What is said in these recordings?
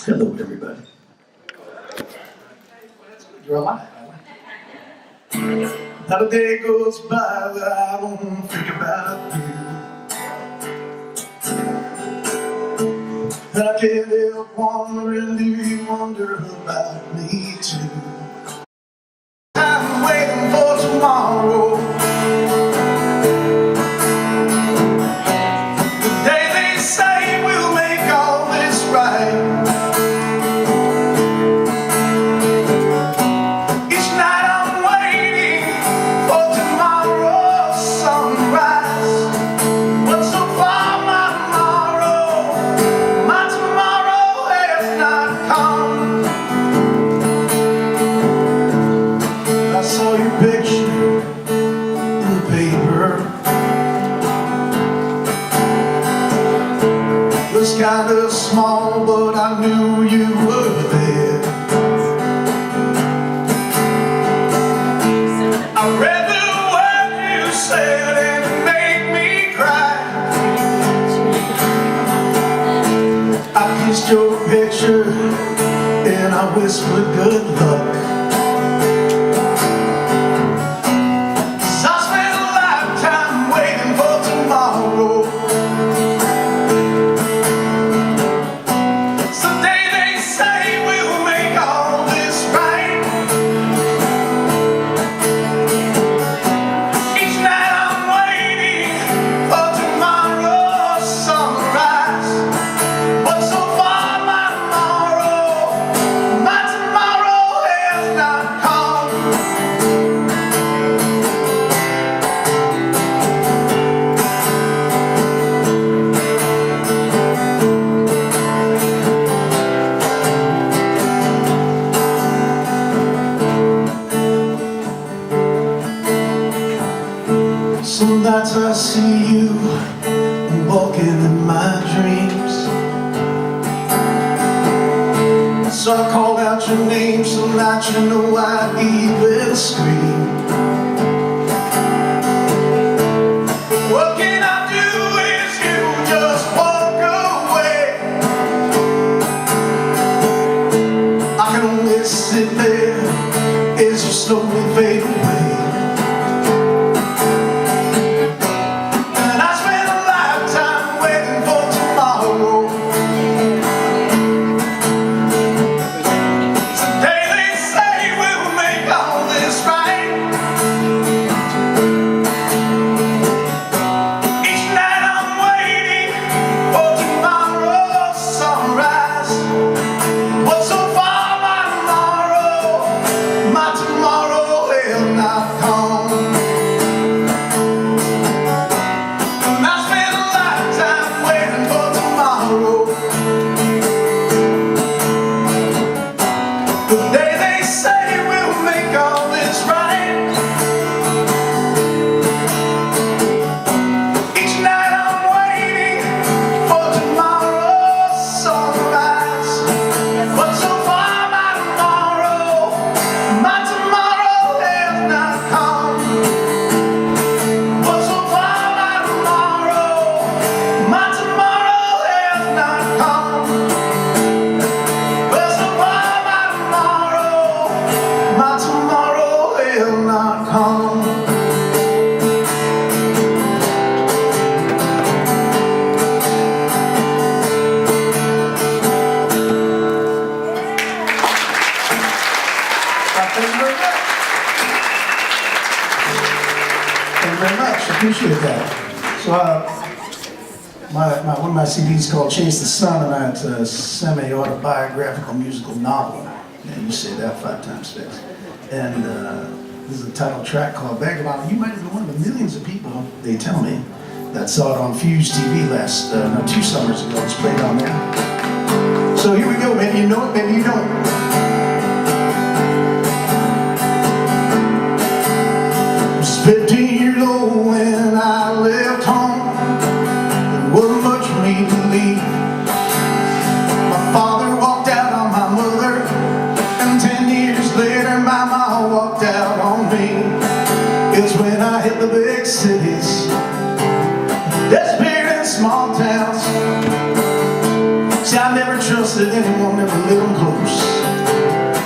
Hello, everybody. You're alive. Not a day goes by that I don't think about you. And I can't help wondering, do you wonder about me too? I'm waiting for tomorrow. The day they say we'll make all this right. Each night I'm waiting for tomorrow's sunrise. But so far my tomorrow has not come. I saw your picture in the paper. It was kind of small, but I knew you were there. I read the word you said and it made me cry. I kissed your picture and I whispered good luck. Some nights I see you walking in my dreams. So I call out your name, some nights you know I even scream. What can I do if you just walk away? I can only sit there as you slowly fade away. Thank you very much. Appreciate that. So one of my CDs called Chase the Sun, and it's a semi-autobiographical musical novel. And you say that 5 times fast. And this is a title track called Vagabond. You might have been one of the millions of people, they tell me, that saw it on Fuse TV last, 2 summers ago. It's played on there. So here we go. Maybe you know it, maybe you don't. I was 15 years old when I left home. There wasn't much for me to leave. My father walked out on my mother, and 10 years later my mom walked out on me. It's when I hit the big cities, disappeared in small towns. See, I never trusted anyone, never let them close.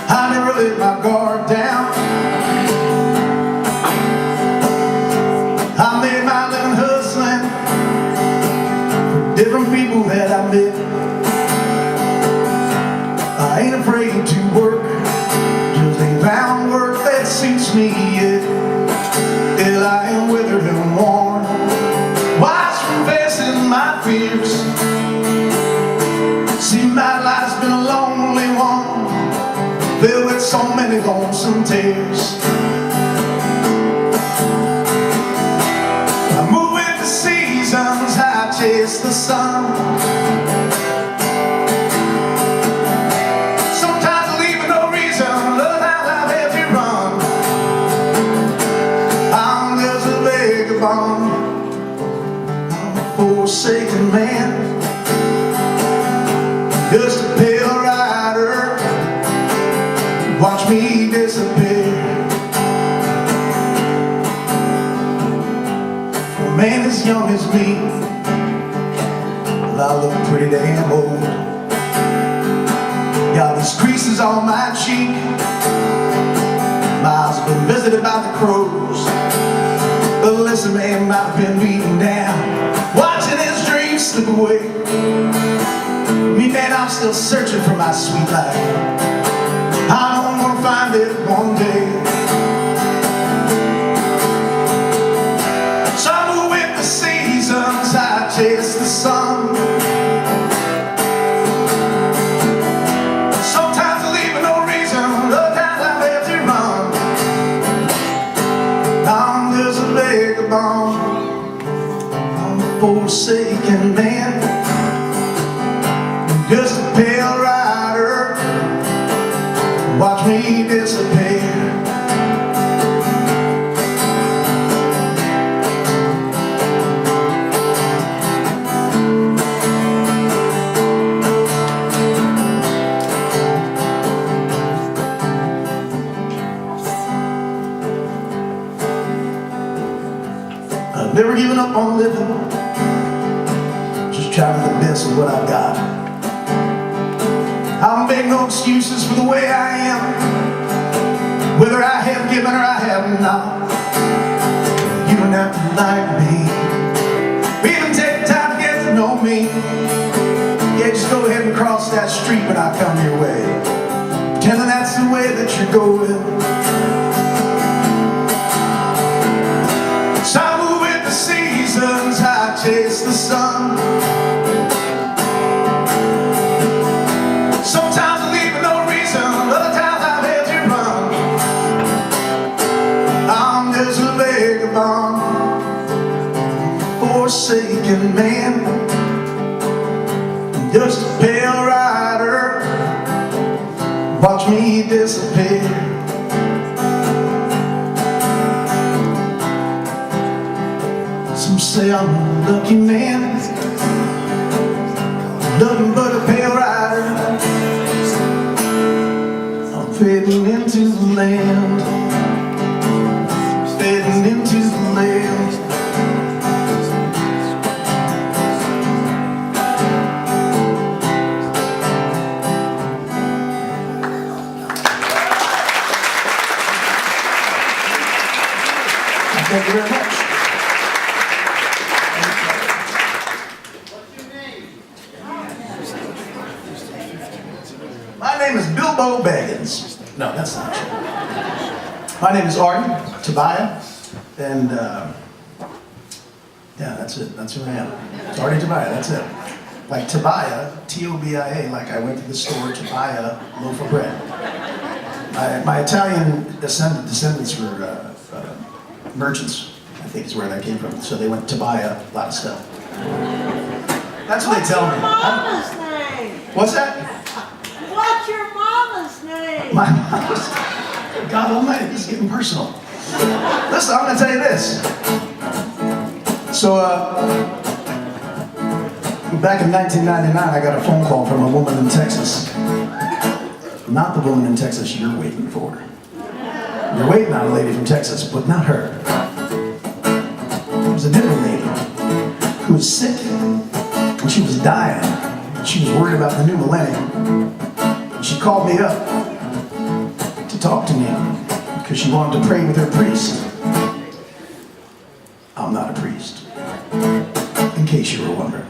I never let my guard down. I made my living hustling for different people that I met. I ain't afraid to work, just ain't found work that suits me yet. Till I am withered and worn, wise from facing my fears. See, my life's been a lonely one, filled with so many lonesome tears. I move with the seasons, I chase the sun. Sometimes I leave for no reason, other times I have to run. I'm just a vagabond, I'm a forsaken man, just a pale rider, watch me disappear. For a man as young as me, well, I look pretty damn old. Got these creases on my cheek, my eyes have been visited by the crows. But listen, man, I've been beaten down, watching his dreams slip away. Me, man, I'm still searching for my sweet life. I know I'm gonna find it one day. So I move with the seasons, I chase the sun. Sometimes I leave for no reason, other times I have to run. I'm just a vagabond, I'm a forsaken man, just a pale rider, watch me disappear. I've never given up on living, just trying the best of what I've got. I don't make no excuses for the way I am, whether I have given or I have not. You don't have to like me, even take the time to get to know me. Yeah, just go ahead and cross that street when I come your way, pretending that's the way that you're going. So I move with the seasons, I chase the sun. Sometimes I leave for no reason, other times I've had to run. I'm just a vagabond, forsaken man, just a pale rider, watch me disappear. Some say I'm a lucky man, nothing but a pale rider, fading into the land, fading into the land. Thank you very much. What's your name? My name is Bilbo Baggins. No, that's not true. My name is Artie Tobia, and yeah, that's it. That's who I am. It's Artie Tobia, that's it. Like Tobia, T-O-B-I-A, like I went to the store to buy a loaf of bread. My Italian descendants were merchants, I think is where that came from. So they went to buy a lot of stuff. That's what they tell me. What's your mama's name? What's that? What's your mama's name? My mama's, God almighty, this is getting personal. Listen, I'm going to tell you this. So, back in 1999, I got a phone call from a woman in Texas. Not the woman in Texas you're waiting for. You're waiting on a lady from Texas, but not her. It was a different lady who was sick and she was dying. She was worried about the new millennium. And she called me up to talk to me because she wanted to pray with her priest. I'm not a priest, in case you were wondering.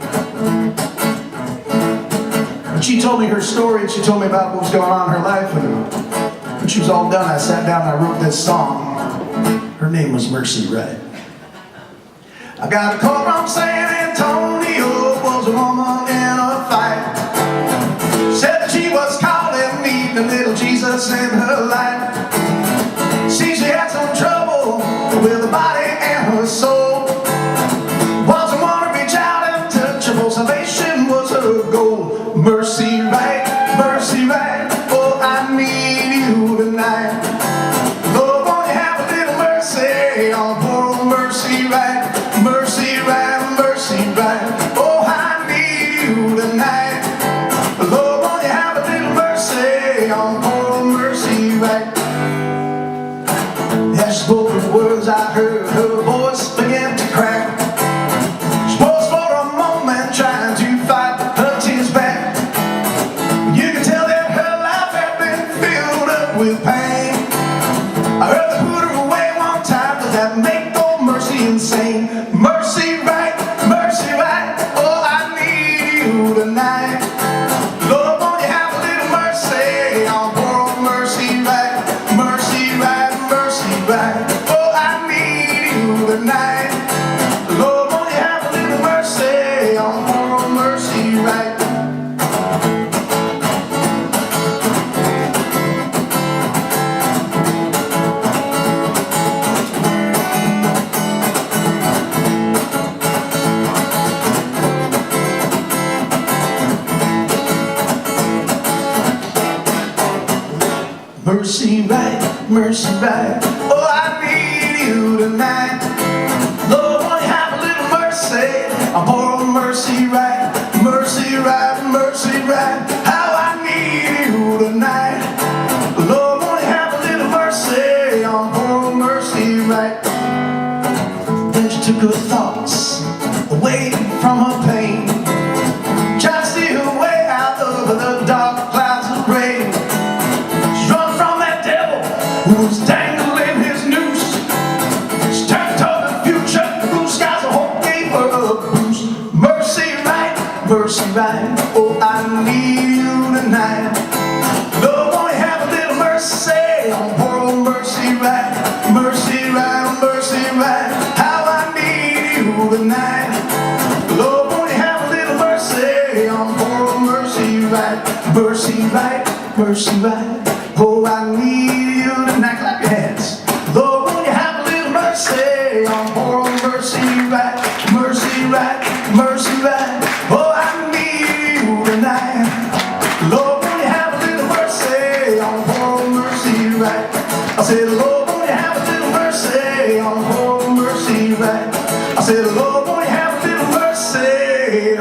But she told me her story, and she told me about what was going on in her life. And when she was all done, I sat down and I wrote this song. Her name was Mercy Wright. I got a call from San Antonio, was a woman in a fight. Said that she was calling me the little Jesus in her life. See, she had some trouble with her body and her soul. Wasn't one to reach out and touchable, salvation was her goal. Mercy Wright, oh, I need you tonight. Lord, won't you have a little mercy on poor old Mercy Wright? Mercy Wright, oh, I need you tonight. Lord, won't you have a little mercy on poor old Mercy Wright? As she spoke the words, I heard her voice begin to crack. She paused for a moment, trying to fight her tears back. You could tell that her life had been filled up with pain. I heard they put her away one time, but that make old Mercy insane. Mercy Wright, oh, I need you tonight. Lord, won't you have a little mercy on poor old Mercy Wright? Mercy Wright, oh, I need you tonight. Lord, won't you have a little mercy on poor old Mercy Wright? Mercy Wright, oh, I need you tonight. Lord, won't you have a little mercy on poor old Mercy Wright? Mercy Wright, how I need you tonight. Lord, won't you have a little mercy on poor old Mercy Wright? Then she took her thoughts away from her pain, tried to steer her way out of the dark clouds of rain. Who's dangling his noose? She turned toward the future, the blue skies of hope gave her a boost. Mercy Wright, oh, I need you tonight. Lord, won't you have a little mercy on poor old Mercy Wright? Mercy Wright, how I need you tonight. Lord, won't you have a little mercy on poor old Mercy Wright? Mercy Wright, oh, I need you tonight. Clap your hands. Lord, won't you have a little mercy on poor old Mercy Wright? Mercy Wright, oh, I need you tonight. Lord, won't you have a little mercy on poor old Mercy Wright? I said, Lord, won't you have a little mercy on poor old Mercy Wright? I said, Lord, won't you have a little mercy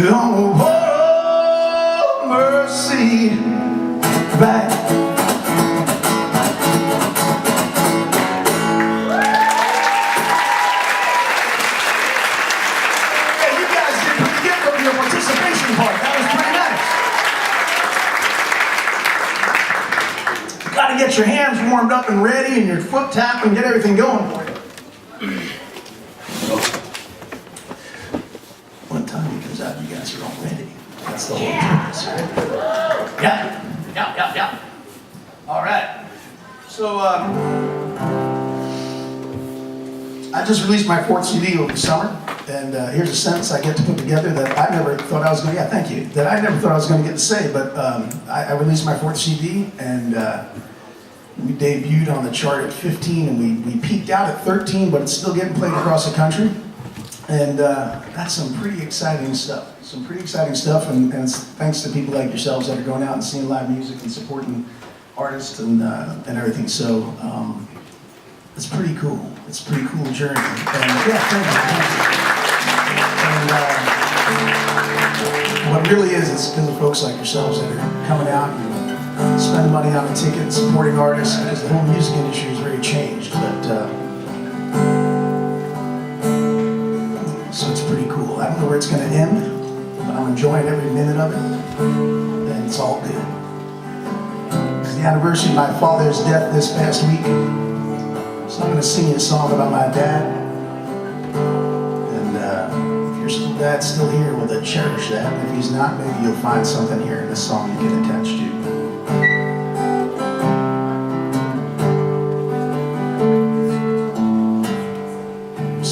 on poor old Mercy Wright? Got to get your hands warmed up and ready and your foot tap and get everything going for you. One time he comes out, you guys are all ready. That's the whole purpose, right? Yeah. All right. So, I just released my 4th CD over the summer, and here's a sentence I get to put together that I never thought I was going to, that I never thought I was going to get to say, but I released my 4th CD, and we debuted on the chart at 15, and we peaked out at 13, but it's still getting played across the country, and that's some pretty exciting stuff. And it's thanks to people like yourselves that are going out and seeing live music and supporting artists and everything. So it's pretty cool. It's a pretty cool journey. And yeah, thank you. And what really is, it's because of folks like yourselves that are coming out and spending money on a ticket, supporting artists, because the whole music industry is very changed. But so it's pretty cool. I don't know where it's going to end. but I'm enjoying every minute of it, and it's all good. It's the anniversary of my father's death this past week, so I'm going to sing you a song about my dad. And if your dad's still here, well, then cherish that. And if he's not, maybe you'll find something here in this song you can attach to.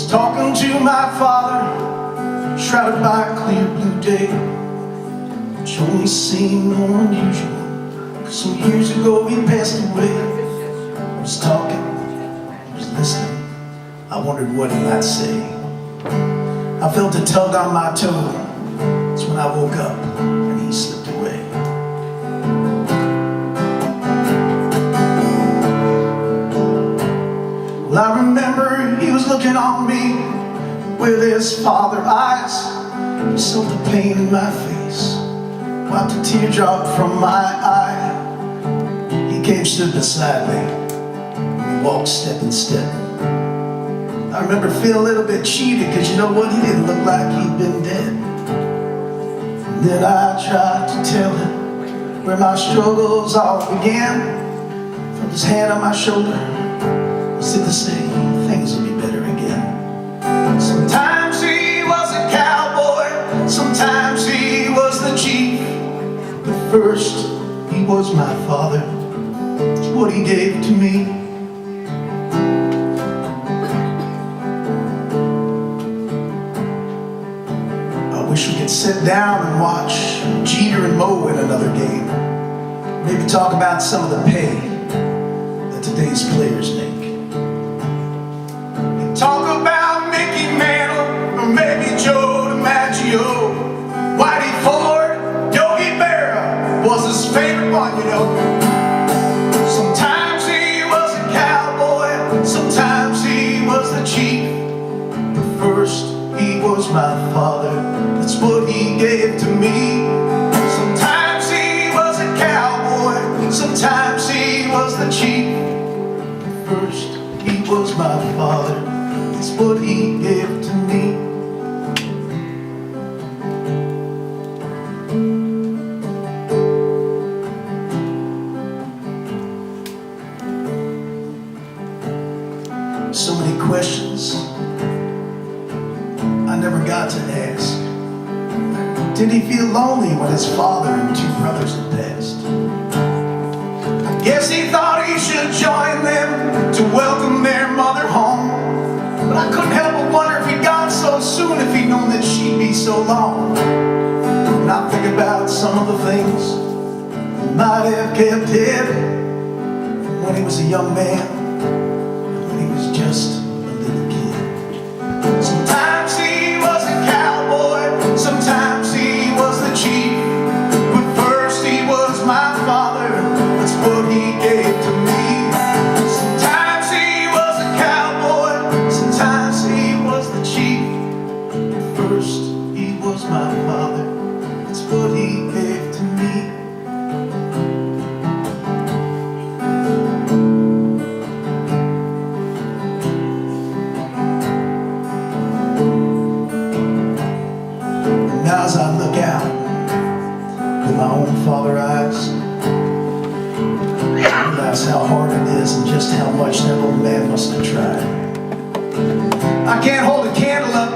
Talking to my father, shrouded by a clear blue day, which only seemed more unusual, 'cause some years ago he passed away. I was talking, he was listening, I wondered what he might say. I felt a tug on my toe, that's when I woke up and he slipped away. Well, I remember he was looking on me with his father eyes. He saw the pain in my face, wiped a teardrop from my eye. He came, stood beside me, and we walked step in step. I remember feeling a little bit cheated, because you know what, he didn't look like he'd been dead. And then I tried to tell him where my struggles all began. Felt his hand on my shoulder, said to say things will be better again. Sometimes he was a cowboy, sometimes he was the chief, but first he was my father. It's what he gave to me. I wish we could sit down and watch Jeter and Mo in another game. Maybe talk about some of the pay that today's players make. Talk about Mickey Mantle, or maybe Joe DiMaggio. Whitey Ford, Yogi Berra was his favorite one, you know. Sometimes he was a cowboy, sometimes he was the chief, but first he was my father, that's what he gave to me. Sometimes he was a cowboy, sometimes he was the chief, but first he was my father, that's what he gave to me. So many questions I never got to ask. Did he feel lonely when his father and two brothers had passed? I guess he thought he should join them to welcome their mother home. But I couldn't help but wonder if he'd gone so soon, if he'd known that she'd be so long. And I think about some of the things he might have kept hidden when he was a young man, and when he was just a little kid. Sometimes he was a cowboy, sometimes he was the chief, but first he was my father, that's what he gave to me. First, he was my father, that's what he gave to me. And now as I look out with my own father eyes, I realize how hard it is and just how much that old man must have tried. I can't hold a candle up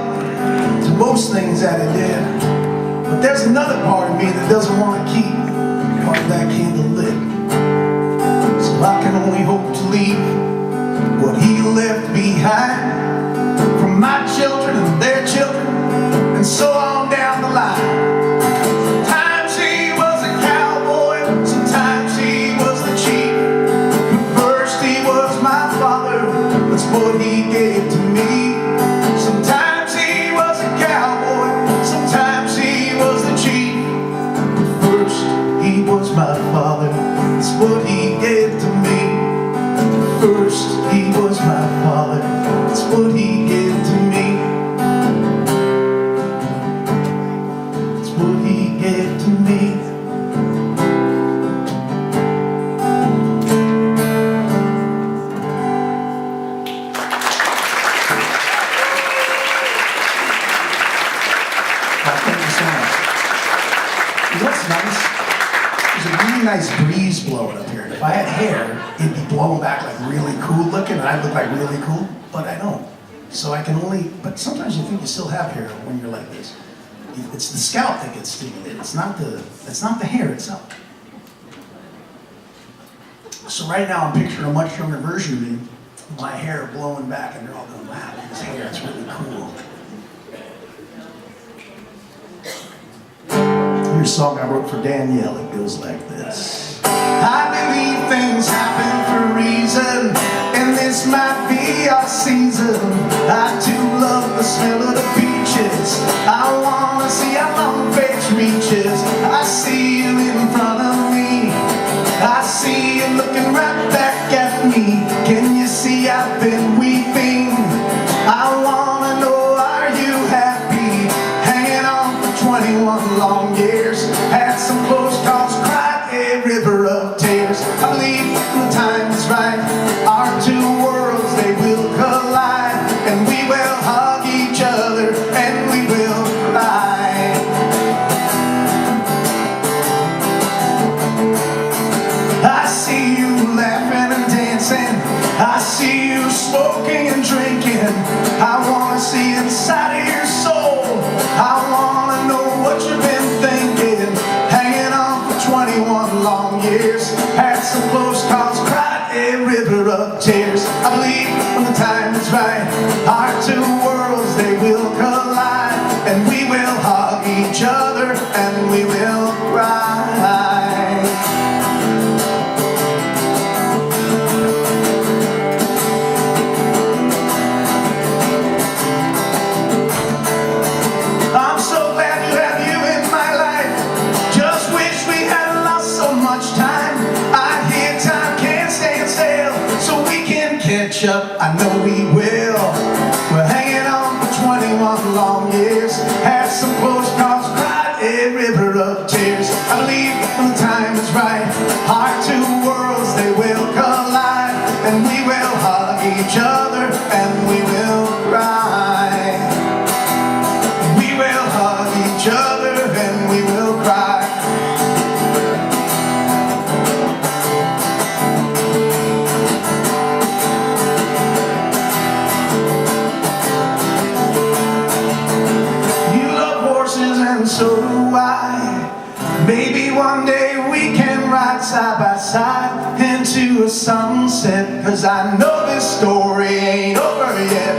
to most things that he did, but there's another part of me that doesn't want to keep part of that candle lit. So I can only hope to leave what he left behind for my children and their children, and so on down the line. Sometimes he was a cowboy, sometimes he was the chief, but first he was my father, that's what he gave to me. Sometimes he was a cowboy, sometimes he was the chief, but first he was my father, that's what he gave to me. First he was my father, that's what he gave to me. That's what he gave to me. what's nice? There's a really nice breeze blowing up here. And if I had hair, it'd be blowing back like really cool looking, and I'd look like really cool, but I don't. So I can only, but sometimes you think you still have hair when you're like this. It's the scalp that gets stimulated. It's not the hair itself. So right now I'm picturing a much younger version of me, my hair blowing back, and they're all going, wow, look at his hair, it's really cool. Here's a song I wrote for Danielle. It goes like this. I believe things happen for a reason, and this might be our season. I do love the smell of the beaches. I wanna see how long faith reaches. I see you in front of me. I see you looking right back at me. Can you see I've been weeping? I wanna know, are you happy? Hanging on for 21 long years. Had some close calls, cried a river of tears. I believe when the time is right, our two worlds, they will collide, and we will hug each other, and we will cry. I see you laughing and dancing. I see you smoking and drinking. I wanna see inside of your soul. I wanna know what you've been thinking. Hanging on for 21 long years. Had some close calls, cried a river of tears. I believe when the time is right, our two worlds, they will collide, and we will hug each other, and we will cry. I'm so glad to have you in my life. Just wish we hadn't lost so much time. I hear time can't stand still, so we can catch up. I know we will. We're hanging on for 21 long years. Had some close calls, cried a river of tears. I believe when the time is right, our two worlds, they will collide, and we will hug each other, and we will cry. We will hug each other, and we will cry. You love horses, and so do I. Maybe one day we can ride side by side into a sunset, 'cause I know this story ain't over yet.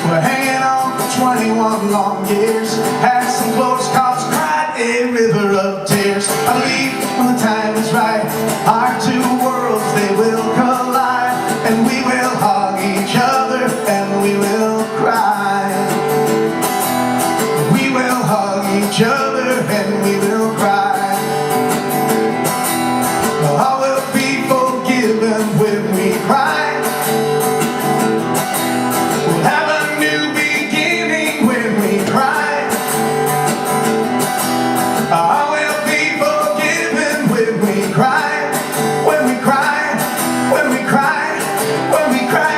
We're hanging on for 21 long years. Had some close calls, cried a river of tears. I believe when the time is right, our two worlds, they will collide, and we will hug each other, and we will cry. We will hug each other, and we will cry. I will be forgiven when we cry. We'll have a new beginning when we cry. I will be forgiven when we cry. When we cry. When we cry. When we cry.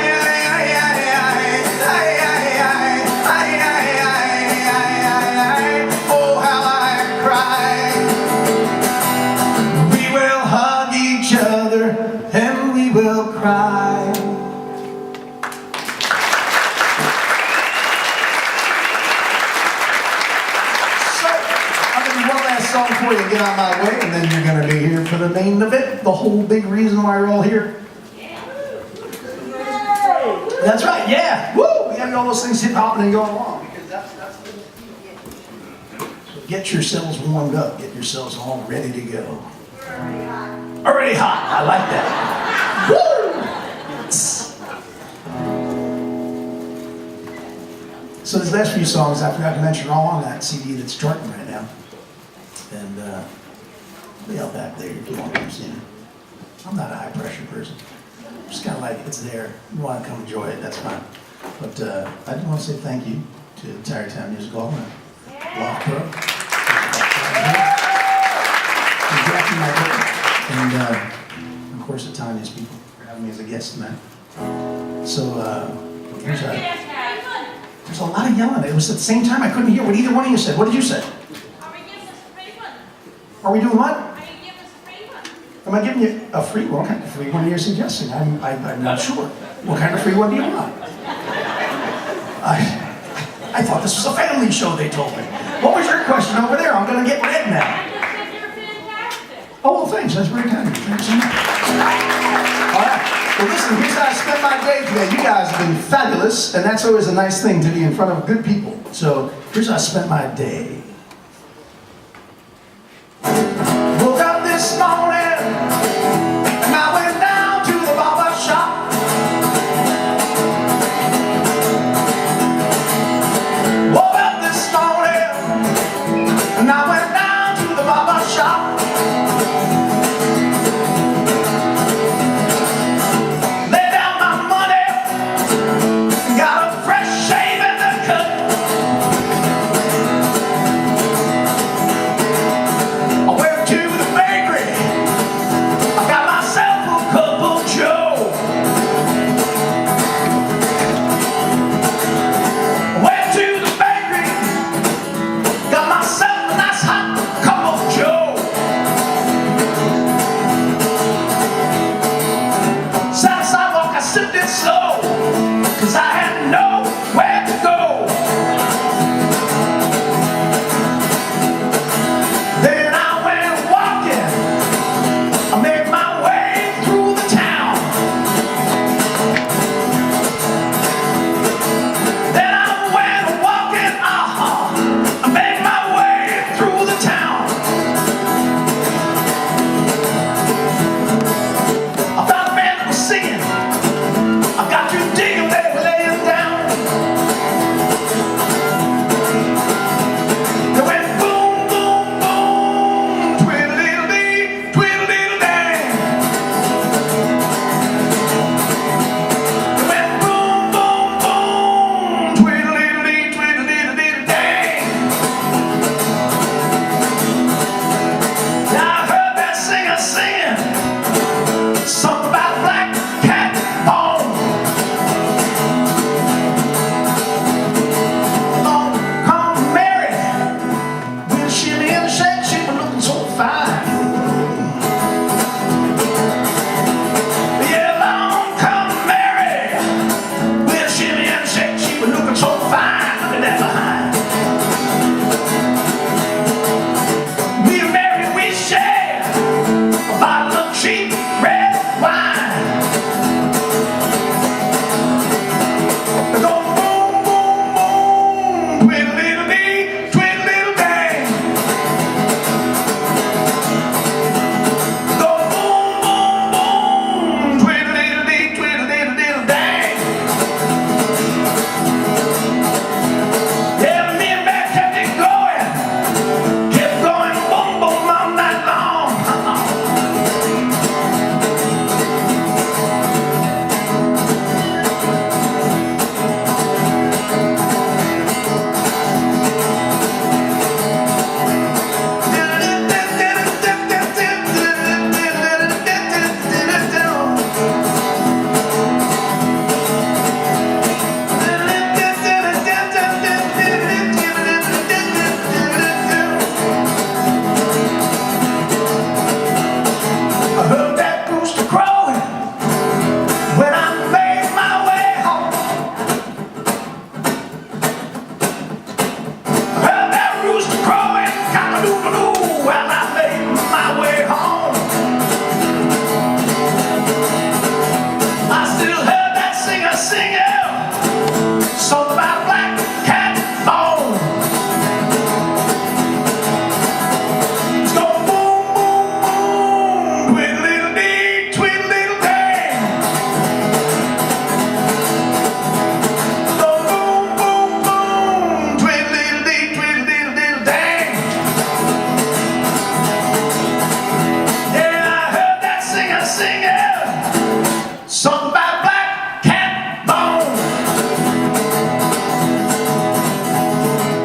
Oh, how I cry. We will hug each other, and we will cry. So, I'm going to do one last song for you, get out of my way, and then you're going to be here for the main event, the whole big reason why we're all here. That's right, yeah. Woo! We got all those things hip-hopping and going along, because that's so get yourselves warmed up, get yourselves all ready to go. Already hot, I like that. Woo! So these last few songs, I forgot to mention, are all on that CD that's charting right now. And be out back there if you want to come see it. I'm not a high pressure person. Just kind of like, it's there. You want to come enjoy it, that's fine. But I do want to say thank you to the Tarrytown Music Hall and Loft Pro. And of course the Tanya's people for having me as a guest tonight. So there's a lot of yelling. It was at the same time I couldn't hear what either one of you said. What did you say? Are Are we doing what? Are you giving us a free one? Am I giving you a free one? What kind of free one are you suggesting? I'm not sure. What kind of free one do you want? I thought this was a family show, they told me. What was your question over there? I'm going to get red now. I just said you're fantastic. Oh, well, thanks. That's very kind of you. Thanks so much. All right. Well, listen, here's how I spent my day today. You guys have been fabulous, and that's always a nice thing to be in front of good people. So here's how I spent my day. Woke up this morning, and I went down to the barber shop. Woke up this morning, and I went down to the barber shop. Laid down my money, got a fresh shave in the cut. I went to the bakery, I got myself a cup of Joe. Went to the bakery, got myself a nice hot cup of Joe. Sat on the sidewalk, I sipped it slow, 'cause I had nowhere to go. Then I went walking, I made my way through the town. Then I went walking, I made my way through the town. I found a man that was singing, I got to dig him, they were laying down. They went boom, boom, boom, twiddle-diddle-dee, twiddle-diddle-dang. They went boom, boom, boom, twiddle-diddle-dee, twiddle-diddle-diddle-dang. Now I heard that singer singing something about black cat bone. Long come Mary, with a shimmy and a shake, she was looking so fine. Yeah, long come Mary, with a shimmy and a shake, she was looking so fine. Look at that behind. Me and Mary, we share a bottle of cheap red wine. They go boom, boom, boom, twiddle-diddle-dee, twiddle-diddle-dang. Go boom, boom, boom, twiddle-diddle-dee, twiddle-diddle-diddle-dang. Yeah, me and Mary kept it going, boom, boom, all night long. I heard that rooster crowing when I made my way home. I heard that rooster crowing, cock-a-doodle-doo, when I made my way home. I still heard that singer singing something about black cat bone. It's going boom, boom, boom, twiddle-diddle-dee, twiddle-diddle-dang. Go boom, boom, boom, twiddle-diddle-dee, twiddle-diddle-diddle-dang. Yeah, I heard that singer singing something about black cat bone.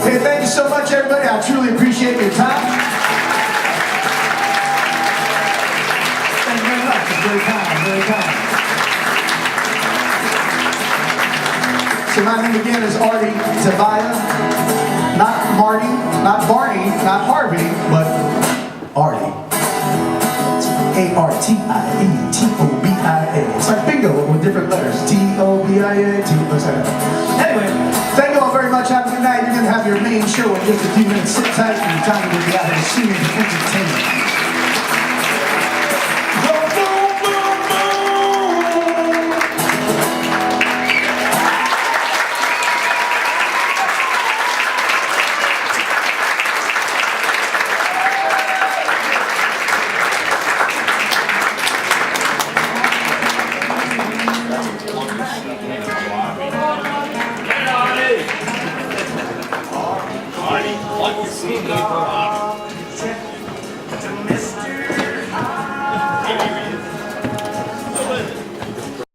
Hey, thank you so much, everybody. I truly appreciate your time. Thank you very much. It's very kind, very kind. So my name again is Artie Tobia. Not Marty, not Barney, not Harvey, but Artie. A-R-T-I-E-T-O-B-I-A. It's like bingo with different letters. T-O-B-I-A, Anyway, thank you all very much. Have a good night. You're going to have your main show in just a few minutes. Sit tight and Tanya will be out here singing and entertaining.